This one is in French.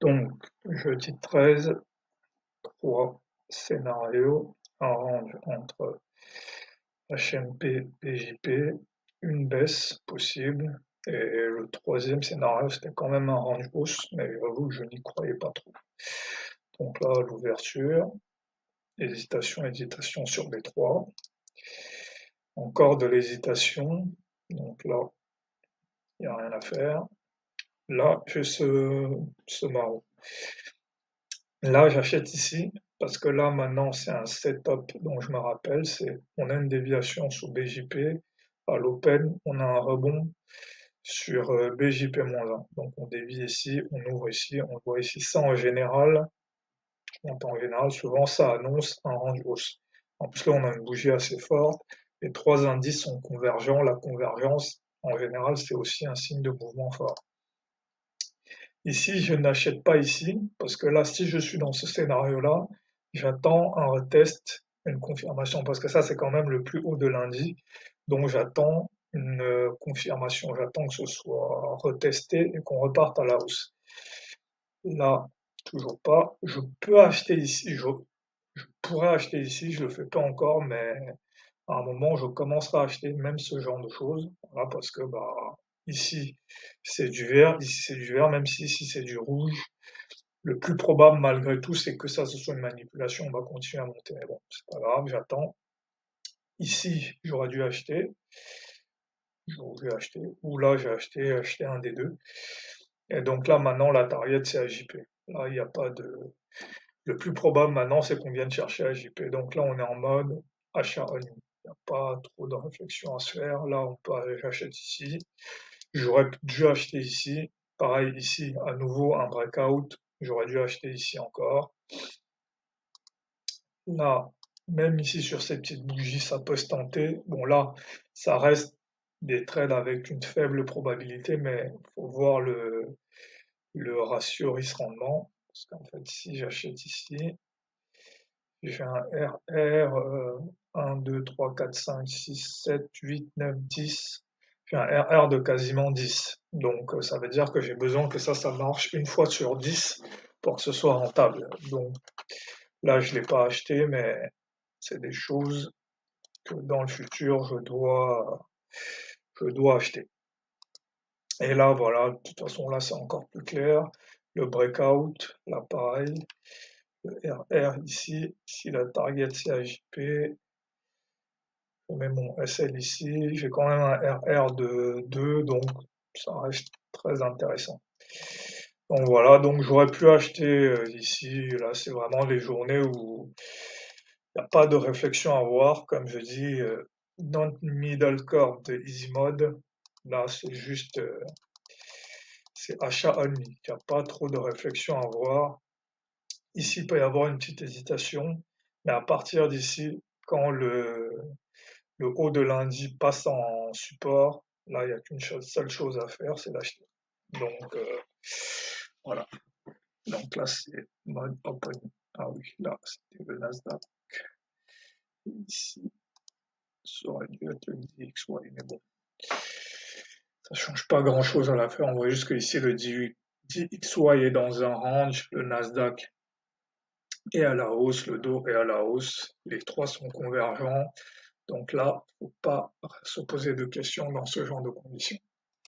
Donc, jeudi 13, 3 scénarios, un range entre HMP, BJP, une baisse possible, et le troisième scénario c'était quand même un range hausse, mais j'avoue que je n'y croyais pas trop. Donc là, l'ouverture, hésitation sur B3, encore de l'hésitation, donc là, il n'y a rien à faire. Là, j'ai ce marron. Là, j'achète ici parce que là, maintenant, c'est un setup dont je me rappelle. C'est on a une déviation sous BJP. À l'open, on a un rebond sur BJP-1. Donc, on dévie ici, on ouvre ici, on voit ici ça en général. En général, souvent, ça annonce un range hausse. En plus, là, on a une bougie assez forte. Les trois indices sont convergents. La convergence, en général, c'est aussi un signe de mouvement fort. Ici, je n'achète pas ici, parce que là, si je suis dans ce scénario-là, j'attends un retest, une confirmation, parce que ça, c'est quand même le plus haut de lundi. Donc, j'attends une confirmation, j'attends que ce soit retesté et qu'on reparte à la hausse. Là, toujours pas. Je peux acheter ici, je pourrais acheter ici, je le fais pas encore, mais à un moment, je commencerai à acheter même ce genre de choses, voilà, parce que bah ici c'est du vert, ici c'est du vert, même si ici c'est du rouge. Le plus probable malgré tout, c'est que ça ce soit une manipulation, on va continuer à monter. Mais bon, c'est pas grave, j'attends. Ici, j'aurais dû acheter, ou là j'ai acheté un des deux. Et donc là maintenant la target c'est AJP. Là il n'y a pas de. Le plus probable maintenant c'est qu'on vienne chercher AJP. Donc là on est en mode achat on. Il n'y a pas trop de réflexion à se faire. Là, on peut aller, j'achète ici. J'aurais dû acheter ici. Pareil, ici, à nouveau, un breakout. J'aurais dû acheter ici encore. Là, même ici, sur ces petites bougies, ça peut se tenter. Bon, là, ça reste des trades avec une faible probabilité, mais il faut voir le ratio risque-rendement. Parce qu'en fait, si j'achète ici, j'ai un RR 1, 2, 3, 4, 5, 6, 7, 8, 9, 10. J'ai un RR de quasiment 10. Donc ça veut dire que j'ai besoin que ça marche une fois sur 10 pour que ce soit rentable. Donc là, je ne l'ai pas acheté, mais c'est des choses que dans le futur, je dois acheter. Et là, voilà, de toute façon, là, c'est encore plus clair. Le breakout, là, pareil. Le RR ici, si la target c'est AJP, je mets mon SL ici, j'ai quand même un RR de 2, donc ça reste très intéressant. Donc voilà, donc j'aurais pu acheter ici, là c'est vraiment les journées où il n'y a pas de réflexion à avoir, comme je dis, non middle core de easy mode, là c'est juste, c'est achat only, il n'y a pas trop de réflexion à avoir. Ici il peut y avoir une petite hésitation, mais à partir d'ici, quand le haut de lundi passe en support, là, il n'y a qu'une seule chose à faire, c'est d'acheter. Donc, voilà. Donc là, c'est mode open. Ah oui, là, c'était le Nasdaq. Et ici, ça aurait dû être le DXY, mais bon, ça change pas grand-chose à l'affaire. On voit juste que ici, le DXY est dans un range, le Nasdaq est à la hausse, le Dow est à la hausse. Les trois sont convergents. Donc là, faut pas se poser de questions dans ce genre de conditions.